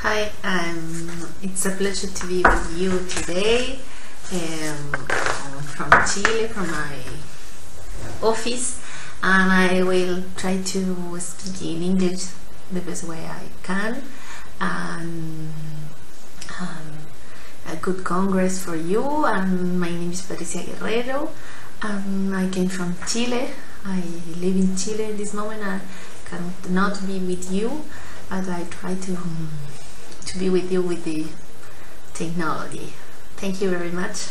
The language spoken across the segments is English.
Hi, it's a pleasure to be with you today. I'm from Chile, from my office, and I will try to speak in English the best way I can. And a good congress for you. And my name is Patricia Guerrero, and I came from Chile. I live in Chile at this moment. I cannot be with you, but I try to be with you with the technology. Thank you very much.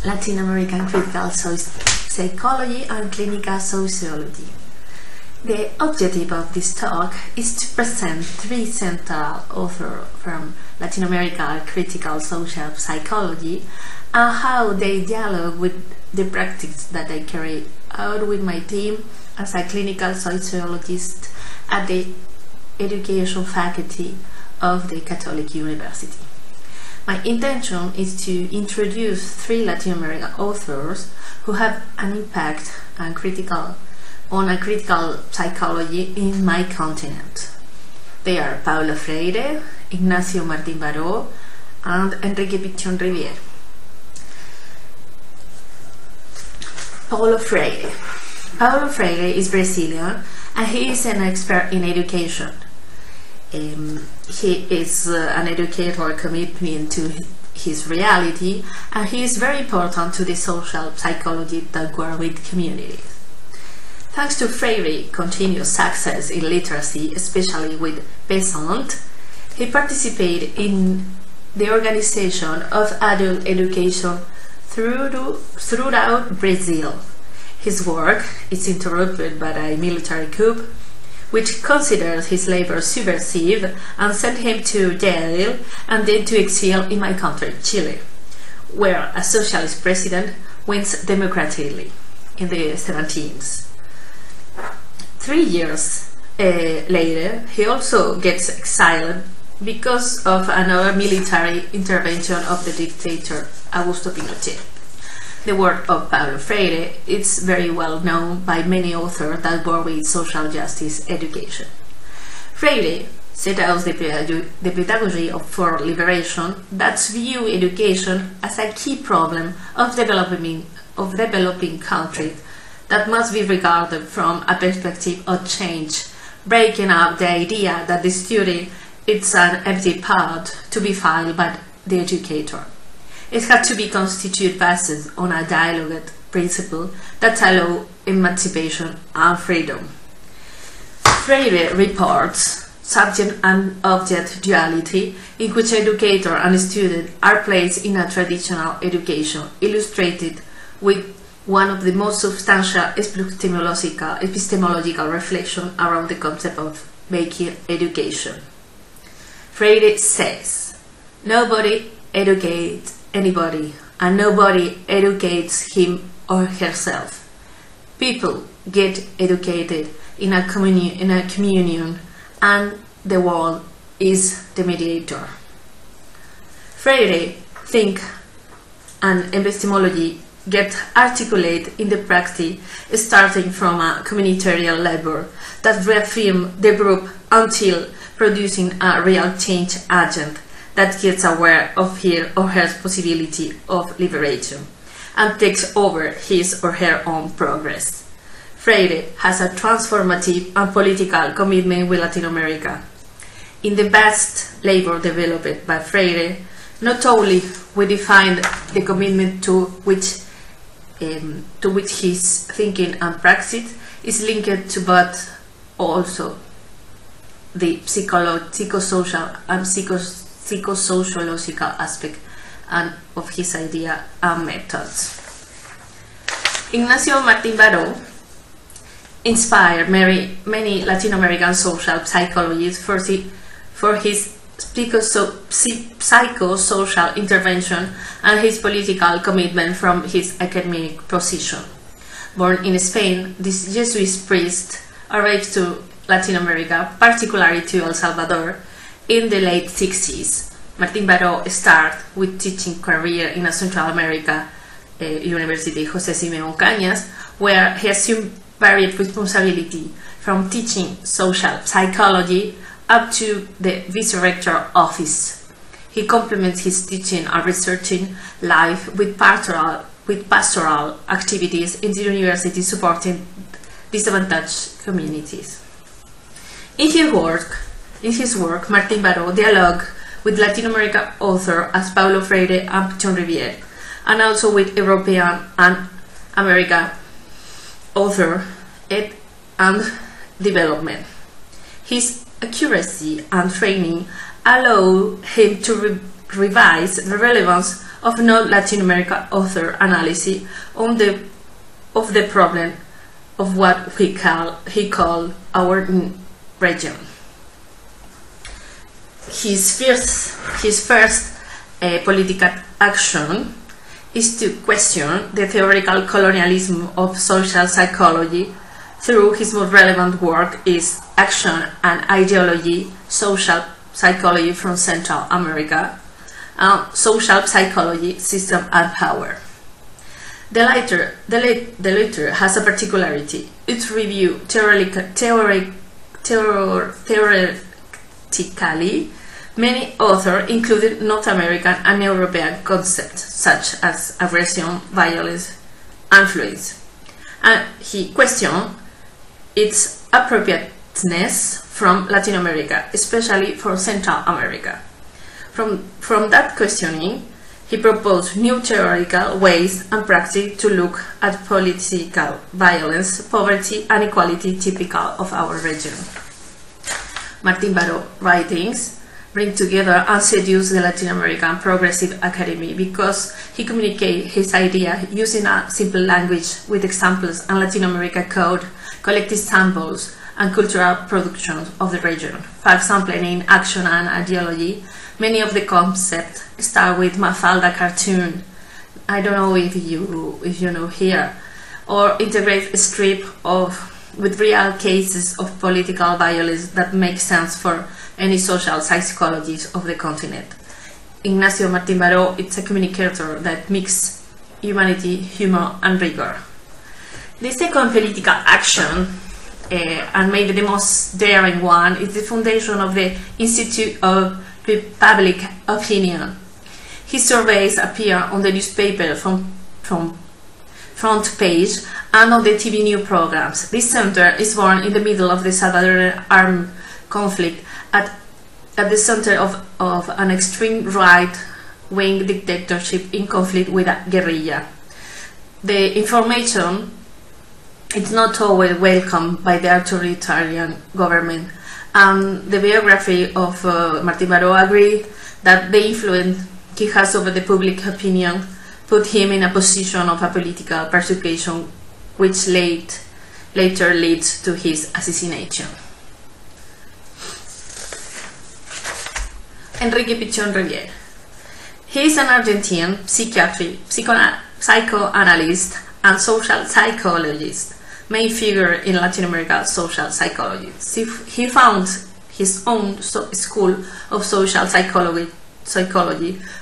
Latin American critical psychology and clinical sociology. The objective of this talk is to present three central authors from Latin American critical social psychology and how they dialogue with the practice that I carry out with my team as a clinical sociologist at the education faculty of the Catholic University. My intention is to introduce three Latin American authors who have an impact on critical psychology in my continent. They are Paulo Freire, Ignacio Martín Baró, and Enrique Pichón Rivière. Paulo Freire. Paulo Freire is Brazilian and he is an expert in education. He is an educator committed to his reality, and he is very important to the social psychology that work with communities. Thanks to Freire's continuous success in literacy, especially with peasant, he participated in the organization of adult education throughout Brazil. His work is interrupted by a military coup, which considers his labor subversive and sent him to jail and then to exile in my country, Chile, where a socialist president wins democratically in the 17th. 3 years later, he also gets exiled because of another military intervention of the dictator Augusto Pinochet. The work of Paulo Freire is very well known by many authors that work with social justice education. Freire set out the pedagogy for liberation that view education as a key problem of developing countries that must be regarded from a perspective of change, breaking up the idea that the student is an empty part to be filled by the educator. It had to be constituted based on a dialogue principle that allow emancipation and freedom. Freire reports subject and object duality, in which educator and student are placed in a traditional education, illustrated with one of the most substantial epistemological reflection around the concept of making education. Freire says, "Nobody educates anybody, and nobody educates him or herself. People get educated in a communion, and the world is the mediator." Freire think and epistemology get articulated in the practice, starting from a communitarian labor that reaffirm the group until producing a real change agent that gets aware of his or her possibility of liberation and takes over his or her own progress. Freire has a transformative and political commitment with Latin America. In the vast labor developed by Freire, not only we define the commitment to which his thinking and practice is linked to, but also the psychosocial and psychosociological aspect and of his idea and methods. Ignacio Martín Baró inspired many Latin American social psychologists for his psychosocial intervention and his political commitment from his academic position. Born in Spain, this Jesuit priest arrived to Latin America, particularly to El Salvador, in the late 60s. Martín Baró started with teaching career in a Central America University José Simeón Cañas, where he assumed varied responsibility, from teaching social psychology up to the vice-rector office. He complements his teaching and researching life with pastoral activities in the university supporting disadvantaged communities. In his work, Martín Baró dialogues with Latin American authors as Paulo Freire and Pichon Rivière, and also with European and American authors and development. His accuracy and training allow him to revise the relevance of non-Latin American author analysis of the problem of what he called our region. His first political action is to question the theoretical colonialism of social psychology through his most relevant work is Action and Ideology, Social Psychology from Central America, and Social Psychology, System and Power. The latter has a particularity. It reviews theoretically many authors, including North American and European concepts such as aggression, violence, influence, and he questions its appropriateness from Latin America, especially for Central America. From that questioning, he proposed new theoretical ways and practice to look at political violence, poverty, and equality typical of our region. Martín Baró writings bring together and seduce the Latin American Progressive Academy because he communicates his idea using a simple language with examples and Latin America code, collected samples, and cultural productions of the region. For example, in Action and Ideology, many of the concepts start with Mafalda cartoon. I don't know if you know here, or integrate a strip with real cases of political violence that make sense for any social psychologist of the continent. Ignacio Martín Baró is a communicator that mixes humanity, humor, and rigor. The second political action, and maybe the most daring one, is the foundation of the Institute of Public Opinion. His surveys appear on the newspaper from front page and on the TV news programs. This center is born in the middle of the Salvadoran armed conflict at the center of an extreme right-wing dictatorship in conflict with a guerrilla. The information is not always welcomed by the authoritarian government, and the biography of Martín Baró agreed that the influence he has over the public opinion put him in a position of a political persecution, which later leads to his assassination. Enrique Pichon Rivière. He is an Argentine psychoanalyst and social psychologist, main figure in Latin American social psychology. He found his own school of social psychology,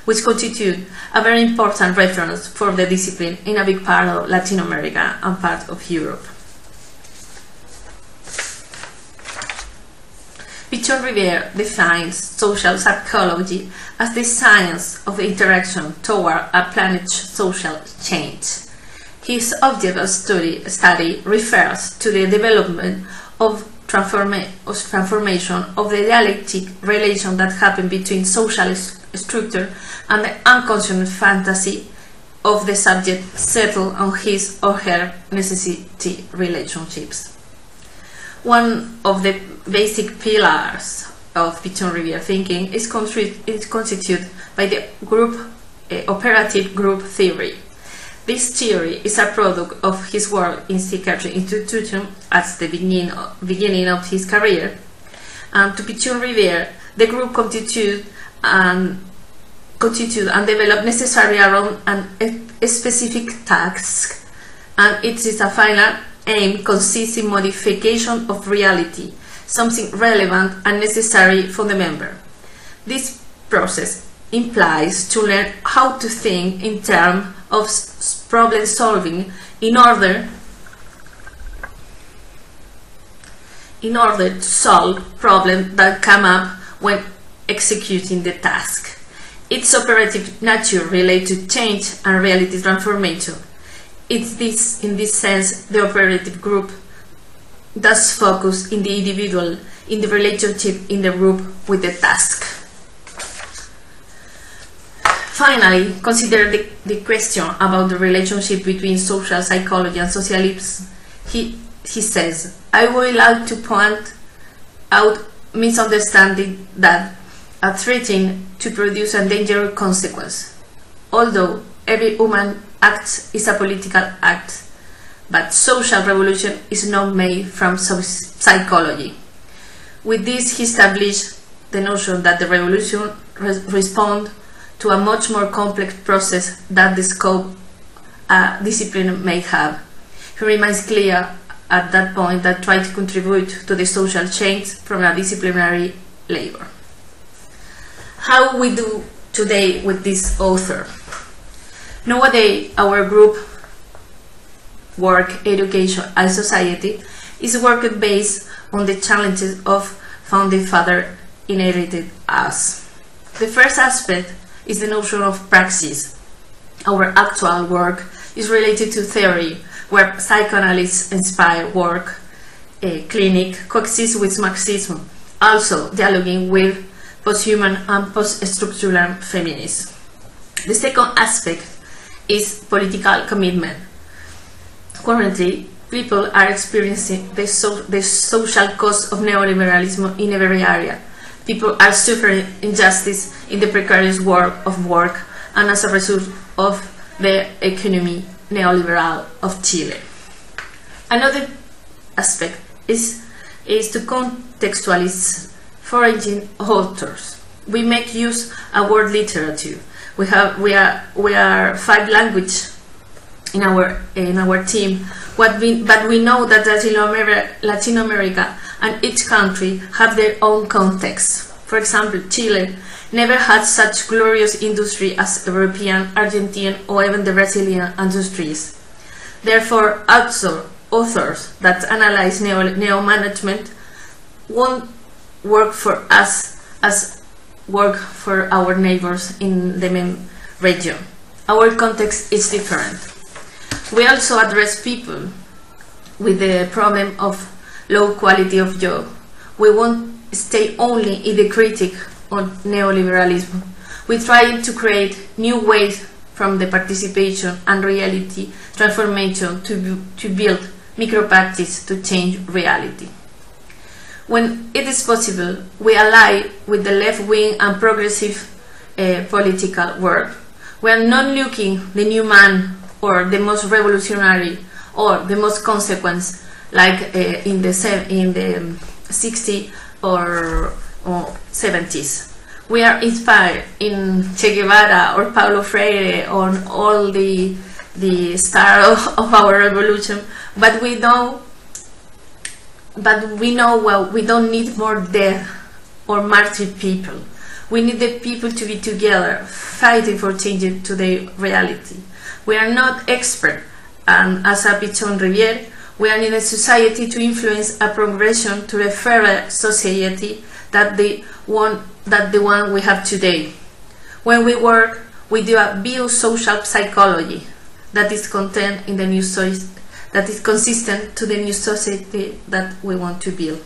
which constitutes a very important reference for the discipline in a big part of Latin America and part of Europe. Pichon Rivière defines social psychology as the science of interaction toward a planet's social change. His object of study refers to the development of transformation of the dialectic relation that happens between social structure and the unconscious fantasy of the subject settled on his or her necessity relationships. One of the basic pillars of Pichon Rivière thinking is constituted by the operative group theory. This theory is a product of his work in psychiatric institution at the beginning of his career. And to Pichon Rivière, the group constitute and develop necessary around a specific task, and it is a final aim consists in modification of reality, something relevant and necessary for the member. This process implies to learn how to think in terms of problem solving in order in order to solve problems that come up when executing the task. Its operative nature relates to change and reality transformation. In this sense, the operative group does focus in the individual, in the relationship in the group with the task. Finally, consider the question about the relationship between social psychology and socialism. He says, I would like to point out misunderstanding that are threatening to produce a dangerous consequence. Although every human act is a political act, but social revolution is not made from psychology. With this, he established the notion that the revolution responds to a much more complex process than the scope a discipline may have. He remains clear at that point that try to contribute to the social change from a disciplinary labor. How we do today with this author? Nowadays, our group work, education and society is work based on the challenges of founding father inherited us. The first aspect is the notion of praxis. Our actual work is related to theory, where psychoanalysts inspire work, clinic coexists with Marxism, also dialoguing with post-human and post-structural feminism. The second aspect is political commitment. Currently, people are experiencing the social cost of neoliberalism in every area. People are suffering injustice in the precarious work of work and as a result of the economy neoliberal of Chile. Another aspect is to contextualize foreign authors. We make use of word literature. We are 5 languages in our team, but we know that Latin America and each country have their own context. For example, Chile never had such glorious industry as European, Argentine, or even the Brazilian industries. Therefore, also authors that analyze neo-management won't work for us as work for our neighbors in the main region. Our context is different. We also address people with the problem of low quality of job. We won't stay only in the critique on neoliberalism. We try to create new ways from the participation and reality transformation to build micro-practice to change reality. When it is possible, we ally with the left-wing and progressive political world. We are not looking the new man or the most revolutionary or the most consequence like in the 60s or 70s. We are inspired in Che Guevara or Paulo Freire on all the star of our revolution, but we know well we don't need more death or martyred people. We need the people to be together, fighting for changing to the reality. We are not experts, and as a Pichon Riviere, we are in a society to influence a progression to a fairer society that the one we have today. When we work, we do a biosocial psychology that is contained in the new that is consistent to the new society that we want to build.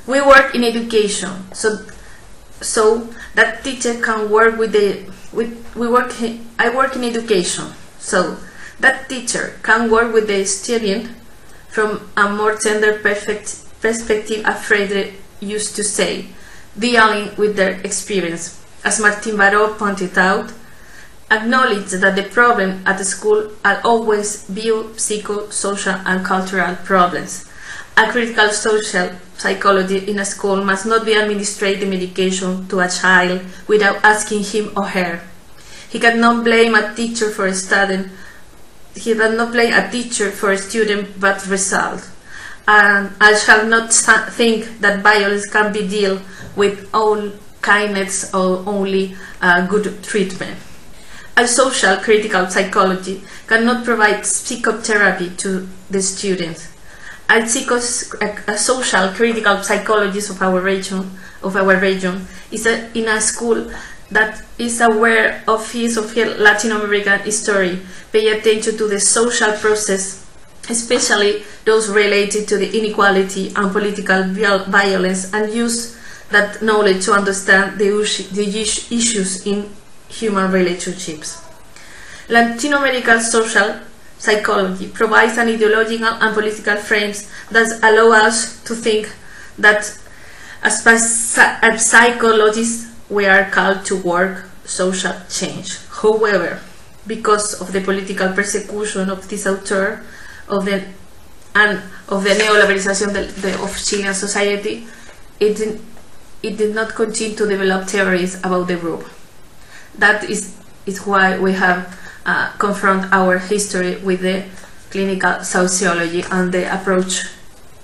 We work in education, so that teacher can work I work in education, so that teacher can work with the student from a more tender perspective, as Freire used to say, dealing with their experience. As Martin Baró pointed out, acknowledge that the problem at the school are always bio-, social and cultural problems. A critical social psychology in a school must not be administering the medication to a child without asking him or her. He cannot blame a teacher for a student. He cannot blame a teacher for a student but result. And I shall not think that violence can be dealt with all kindness or only good treatment. A social critical psychology cannot provide psychotherapy to the students. a social critical psychologist of our region, is in a school that is aware of his or her Latin American history, pay attention to the social process, especially those related to the inequality and political violence, and use that knowledge to understand the issues in human relationships. Latin American social psychology provides an ideological and political frames that allow us to think that as psychologists we are called to work social change. However, because of the political persecution of this author of the neoliberalization of Chilean society, it did not continue to develop theories about the group. That is why we have confront our history with the clinical sociology and the approach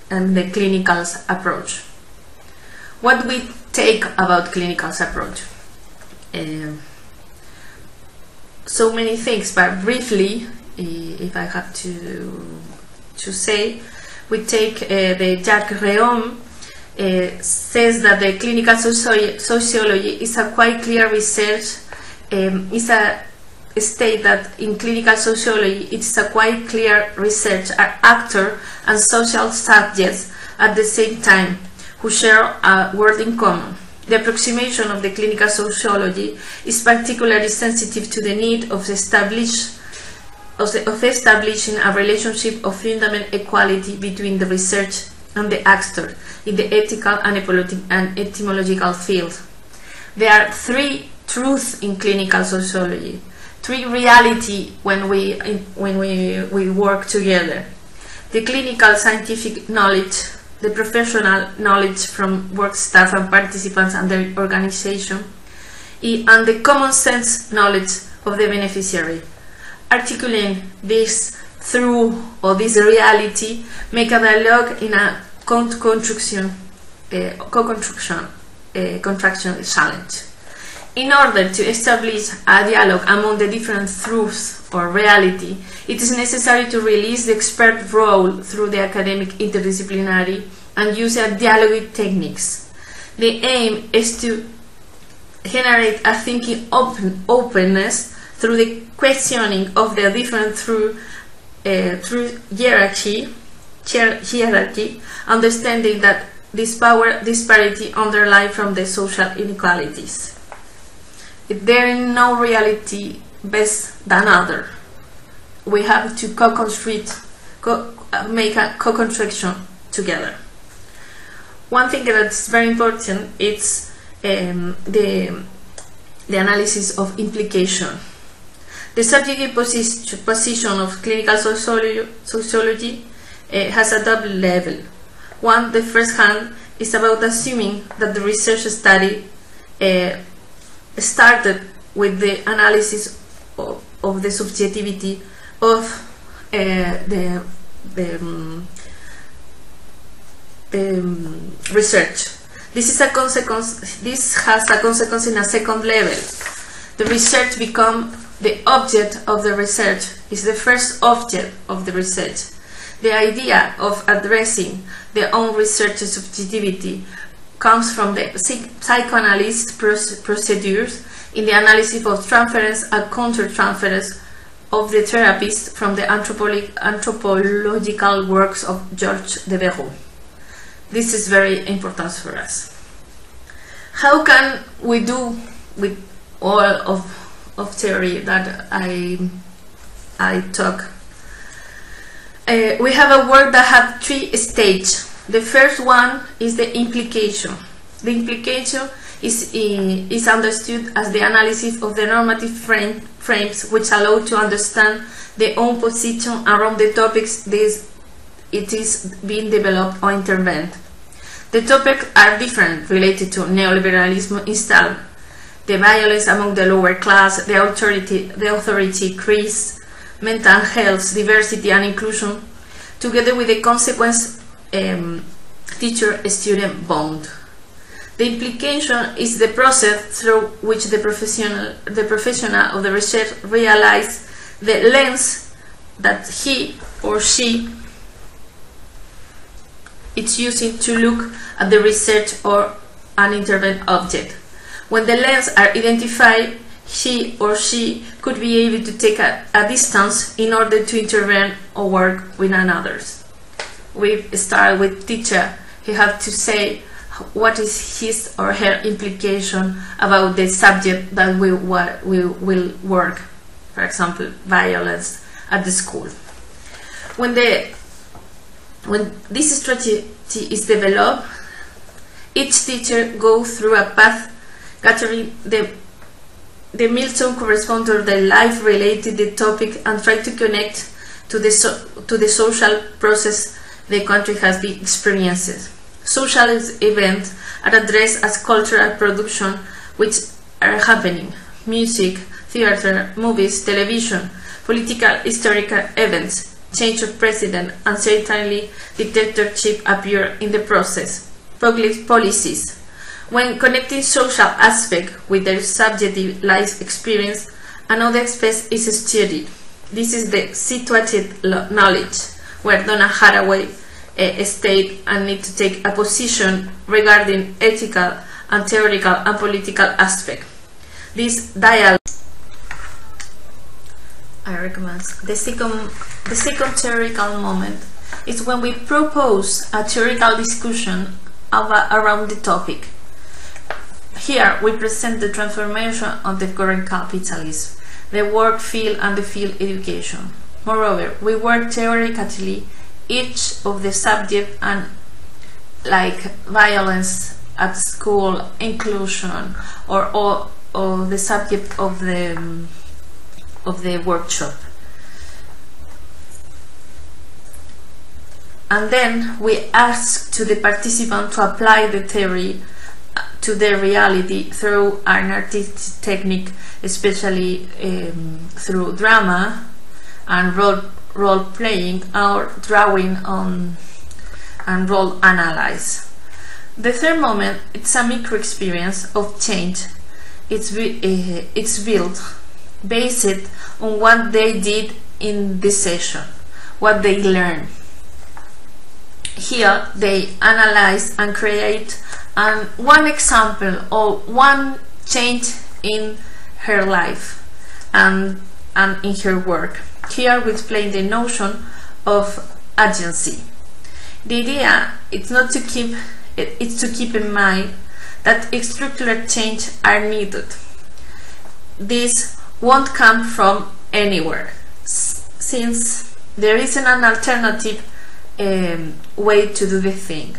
and the clinical approach. What we take about clinical approach? So many things, but briefly, if I have to say, we take the Jacques Guerrero says that the clinical sociology is a quite clear research, is a state that in clinical sociology it's a quite clear research actor and social subjects at the same time who share a word in common. The approximation of the clinical sociology is particularly sensitive to the need of establishing a relationship of fundamental equality between the research and the actor in the ethical and etymological field. There are three truths in clinical sociology, three reality when we work together: the clinical scientific knowledge, the professional knowledge from work staff and participants and their organization, and the common sense knowledge of the beneficiary. Articulating this through or this reality make a dialogue in a contraction challenge. In order to establish a dialogue among the different truths or reality, it is necessary to release the expert role through the academic interdisciplinary and use dialogue techniques. The aim is to generate a thinking openness through the questioning of the different through hierarchy, understanding that this power disparity underlie from the social inequalities. There is no reality best than other. We have to make a co-construction together. One thing that's very important is the analysis of implication. The subjective position of clinical sociology has a double level. One, the first hand, is about assuming that the research study started with the analysis of the subjectivity of the research. This has a consequence in a second level. The research becomes the object of the research, is the first object of the research. The idea of addressing the own research subjectivity comes from the psychoanalyst procedures in the analysis of transference and counter-transference of the therapist from the anthropological works of Georges de Guerrero. This is very important for us. How can we do with all of theory that I talk? We have a work that has three stages. The first one is the implication. The implication is understood as the analysis of the normative frames which allow to understand the own position around the topics it is being developed or intervened. The topics are different related to neoliberalism installed, the violence among the lower class, the authority crisis, mental health, diversity and inclusion, together with the consequence teacher-student bond. The implication is the process through which the professional of the research realizes the lens that he or she it's using to look at the research or an intervened object. When the lens are identified, he or she could be able to take a distance in order to intervene or work with another. We start with teacher. He has to say what is his or her implication about the subject that we will work, for example, violence at the school. When this strategy is developed, each teacher goes through a path gathering the milestone correspond to the life related the topic and try to connect to the social process the country has been experiencing. Social events are addressed as cultural production which are happening: music, theater, movies, television, political, historical events, change of president, and certainly dictatorship appear in the process. Public policies. When connecting social aspect with their subjective life experience, another aspect is studied. This is the situated knowledge, where Donna Haraway state and need to take a position regarding ethical and theoretical and political aspect. This dialogue I recommend. The second theoretical moment is when we propose a theoretical discussion around the topic. Here we present the transformation of the current capitalism, the work field and the field education. Moreover, we work theoretically each of the subject and like violence at school, inclusion, or the subject of the workshop. And then we ask to the participant to apply the theory to their reality through an artistic technique, especially through drama and role playing or drawing on and role analyze. The third moment, it's a micro experience of change. It's built based on what they did in this session, what they learned. Here they analyze and create one example or one change in her life and in her work. Here we explain the notion of agency. The idea is to keep in mind that structural change are needed. This won't come from anywhere, since there isn't an alternative way to do the thing.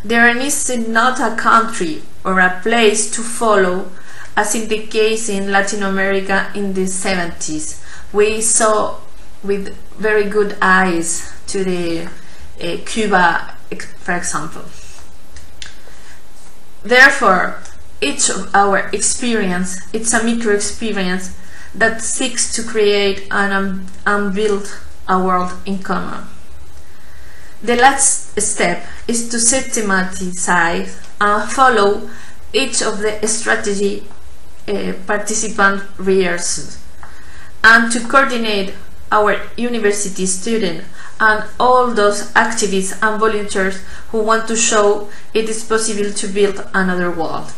There is not a country or a place to follow, as in the case in Latin America in the 70s. We saw with very good eyes to the Cuba, for example. Therefore, each of our experience, it's a micro experience that seeks to create and build a world in common. The last step is to systematize and follow each of the strategy participant rehearsals, and to coordinate our university students and all those activists and volunteers who want to show it is possible to build another world.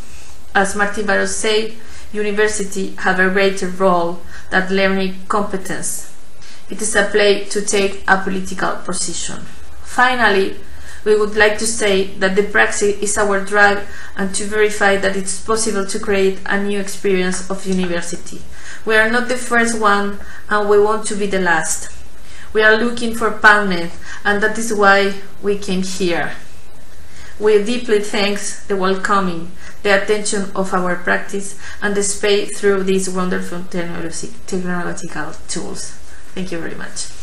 As Martin Barros said, university have a greater role than learning competence. It is a place to take a political position. Finally, we would like to say that the praxis is our drive and to verify that it's possible to create a new experience of university. We are not the first one and we want to be the last. We are looking for partners, and that is why we came here. We deeply thank the welcoming, the attention of our practice and the space through these wonderful technological tools. Thank you very much.